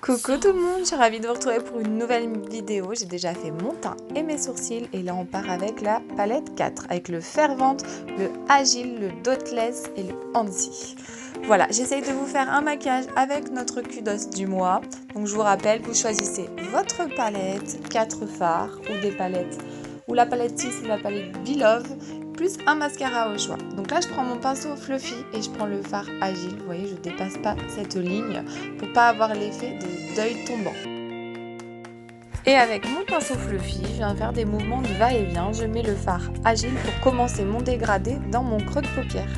Coucou tout le monde, je suis ravie de vous retrouver pour une nouvelle vidéo. J'ai déjà fait mon teint et mes sourcils et là on part avec la palette 4 avec le Fervente, le Agile, le Dotless et le Hansi. Voilà, j'essaye de vous faire un maquillage avec notre kudos du mois. Donc je vous rappelle, vous choisissez votre palette, 4 fards ou des palettes ou la palette 6 ou la palette Belove, plus un mascara au choix. Donc là je prends mon pinceau Fluffy et je prends le fard Agile. Vous voyez, je dépasse pas cette ligne pour pas avoir l'effet de deuil tombant. Et avec mon pinceau Fluffy, je viens faire des mouvements de va-et-vient. Je mets le fard Agile pour commencer mon dégradé dans mon creux de paupière.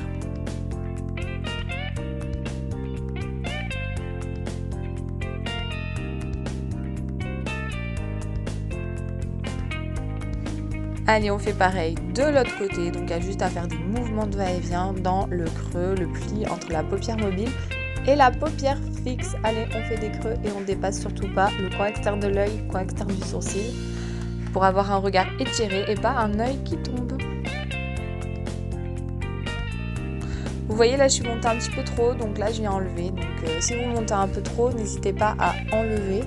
Allez, on fait pareil de l'autre côté, donc il y a juste à faire des mouvements de va-et-vient dans le creux, le pli entre la paupière mobile et la paupière fixe. Allez, on fait des creux et on dépasse surtout pas le coin externe de l'œil, le coin externe du sourcil, pour avoir un regard étiré et pas un œil qui tombe. Vous voyez là, je suis montée un petit peu trop, donc là je viens enlever. Donc si vous montez un peu trop, n'hésitez pas à enlever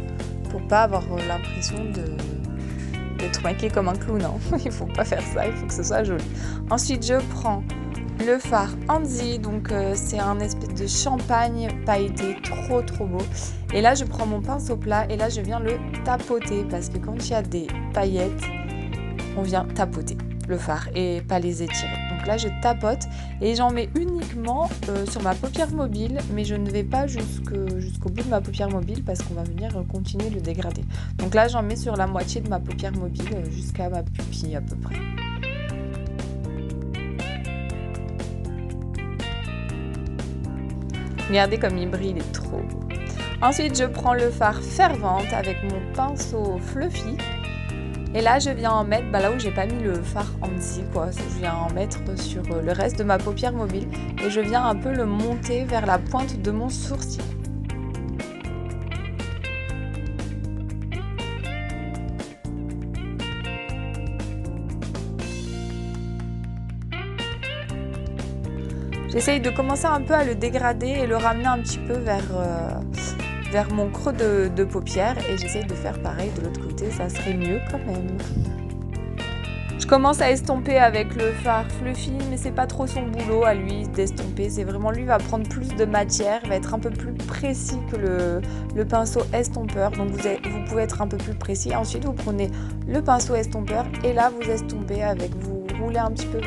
pour pas avoir l'impression d'être maquillée comme un clown, hein. Il faut pas faire ça, il faut que ce soit joli. Ensuite, je prends le fard Hansi, donc c'est un espèce de champagne pailleté, trop beau. Et là, je prends mon pinceau plat et là, je viens le tapoter parce que quand il y a des paillettes, on vient tapoter le fard et pas les étirer. Donc là, je tapote et j'en mets uniquement sur ma paupière mobile, mais je ne vais pas jusqu'au bout de ma paupière mobile parce qu'on va venir continuer le dégradé. Donc là, j'en mets sur la moitié de ma paupière mobile jusqu'à ma pupille à peu près. Regardez comme il brille, il est trop beau. Ensuite, je prends le fard Fervente avec mon pinceau Fluffy. Et là, je viens en mettre, là où j'ai pas mis le fard Hansi, quoi. Je viens en mettre sur le reste de ma paupière mobile. Et je viens un peu le monter vers la pointe de mon sourcil. J'essaye de commencer un peu à le dégrader et le ramener un petit peu vers mon creux de paupière et j'essaye de faire pareil de l'autre côté, ça serait mieux quand même. Je commence à estomper avec le fard Fluffy, mais c'est pas trop son boulot à lui d'estomper, c'est vraiment lui va prendre plus de matière, va être un peu plus précis que le pinceau estompeur, donc vous pouvez être un peu plus précis. Ensuite vous prenez le pinceau estompeur et là vous estompez vous roulez un petit peu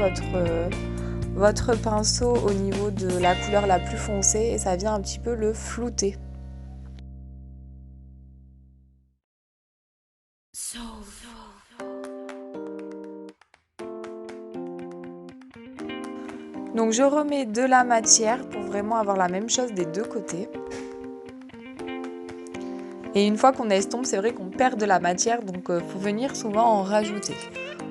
votre pinceau au niveau de la couleur la plus foncée et ça vient un petit peu le flouter. Donc je remets de la matière pour vraiment avoir la même chose des deux côtés. Et une fois qu'on estompe, c'est vrai qu'on perd de la matière, donc faut venir souvent en rajouter.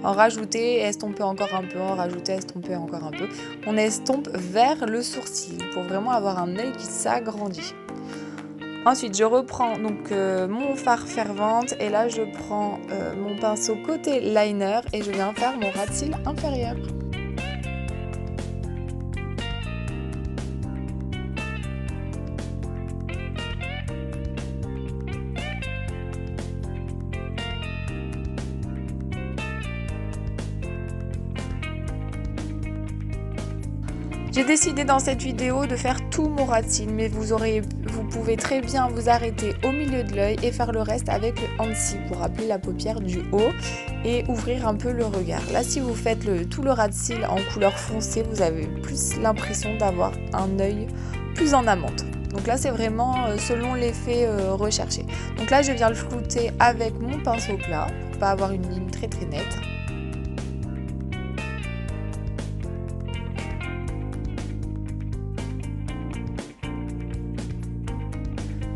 En rajouter, estomper encore un peu, en rajouter, estomper encore un peu. On estompe vers le sourcil pour vraiment avoir un œil qui s'agrandit. Ensuite, je reprends donc mon fard Fervente et là je prends mon pinceau côté liner et je viens faire mon ras de cils inférieur. J'ai décidé dans cette vidéo de faire tout mon ras de cils, mais vous pouvez très bien vous arrêter au milieu de l'œil et faire le reste avec le Hansi pour appuyer la paupière du haut et ouvrir un peu le regard. Là, si vous faites tout le ras de cils en couleur foncée, vous avez plus l'impression d'avoir un œil plus en amande. Donc là, c'est vraiment selon l'effet recherché. Donc là, je viens le flouter avec mon pinceau plat pour pas avoir une ligne très nette.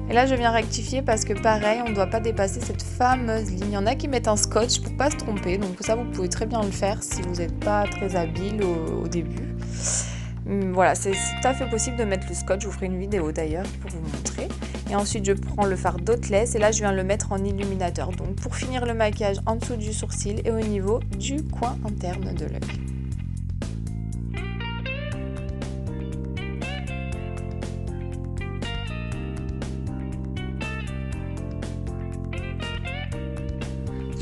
Et là, je viens rectifier parce que pareil, on ne doit pas dépasser cette fameuse ligne. Il y en a qui mettent un scotch pour pas se tromper. Donc ça, vous pouvez très bien le faire si vous n'êtes pas très habile au début. Voilà, c'est tout à fait possible de mettre le scotch. Je vous ferai une vidéo d'ailleurs pour vous montrer. Et ensuite, je prends le fard Dotless et là, je viens le mettre en illuminateur. Donc pour finir le maquillage en dessous du sourcil et au niveau du coin interne de l'œil.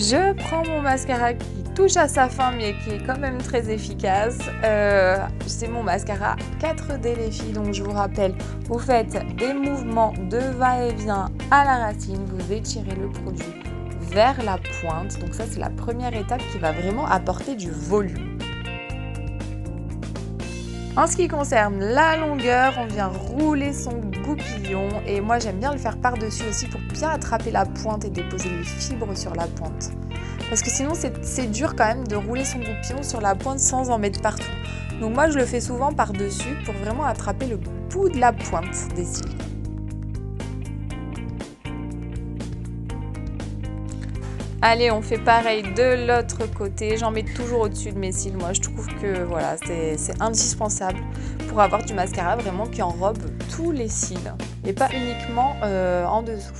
Je prends mon mascara qui touche à sa fin mais qui est quand même très efficace. C'est mon mascara 4D les filles, donc je vous rappelle, vous faites des mouvements de va-et-vient à la racine, vous étirez le produit vers la pointe. Donc ça c'est la première étape qui va vraiment apporter du volume. En ce qui concerne la longueur, on vient rouler son goupillon et moi j'aime bien le faire par-dessus aussi pour bien attraper la pointe et déposer les fibres sur la pointe. Parce que sinon c'est dur quand même de rouler son goupillon sur la pointe sans en mettre partout. Donc moi je le fais souvent par-dessus pour vraiment attraper le bout de la pointe des cils. Allez, on fait pareil de l'autre côté. J'en mets toujours au-dessus de mes cils. Moi, je trouve que voilà, c'est indispensable pour avoir du mascara vraiment qui enrobe tous les cils et pas uniquement en dessous.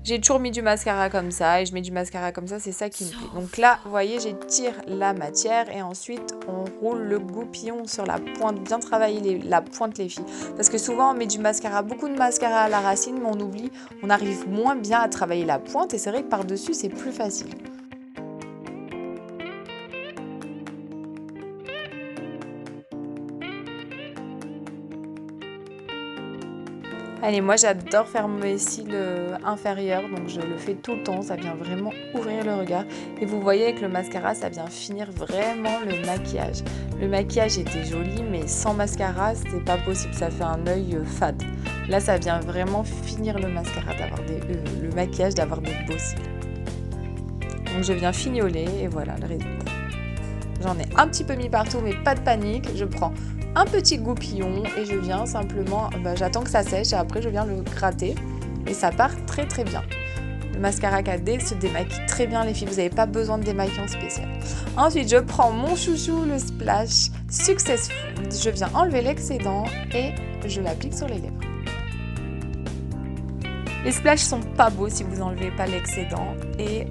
J'ai toujours mis du mascara comme ça et je mets du mascara comme ça, c'est ça qui me plaît. Donc là, vous voyez, j'étire la matière et ensuite on roule le goupillon sur la pointe, bien travailler la pointe les filles. Parce que souvent on met du mascara, beaucoup de mascara à la racine, mais on oublie, on arrive moins bien à travailler la pointe et c'est vrai que par-dessus c'est plus facile. Allez, moi j'adore faire mes cils inférieurs, donc je le fais tout le temps, ça vient vraiment ouvrir le regard. Et vous voyez avec le mascara, ça vient finir vraiment le maquillage. Le maquillage était joli, mais sans mascara, c'est pas possible, ça fait un œil fade. Là, ça vient vraiment finir le mascara, le maquillage, d'avoir des beaux cils. Donc je viens fignoler et voilà le résultat. J'en ai un petit peu mis partout, mais pas de panique, je prends un petit goupillon et je viens simplement, j'attends que ça sèche et après je viens le gratter et ça part très très bien. Le mascara 4D se démaquille très bien les filles, vous n'avez pas besoin de démaquillant spécial. Ensuite je prends mon chouchou, le Splash Successful, je viens enlever l'excédent et je l'applique sur les lèvres. Les splashs sont pas beaux si vous enlevez pas l'excédent et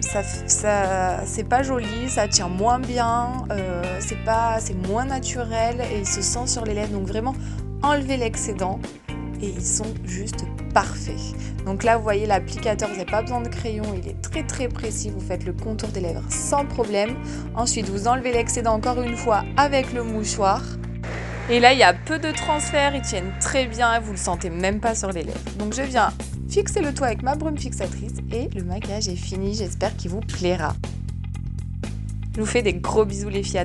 c'est pas joli, ça tient moins bien, c'est moins naturel et il se sent sur les lèvres. Donc vraiment enlevez l'excédent et ils sont juste parfaits. Donc là vous voyez l'applicateur, vous n'avez pas besoin de crayon, il est très très précis, vous faites le contour des lèvres sans problème. Ensuite vous enlevez l'excédent encore une fois avec le mouchoir. Et là, il y a peu de transfert, ils tiennent très bien, vous ne le sentez même pas sur les lèvres. Donc je viens fixer le tout avec ma brume fixatrice et le maquillage est fini, j'espère qu'il vous plaira. Je vous fais des gros bisous les filles.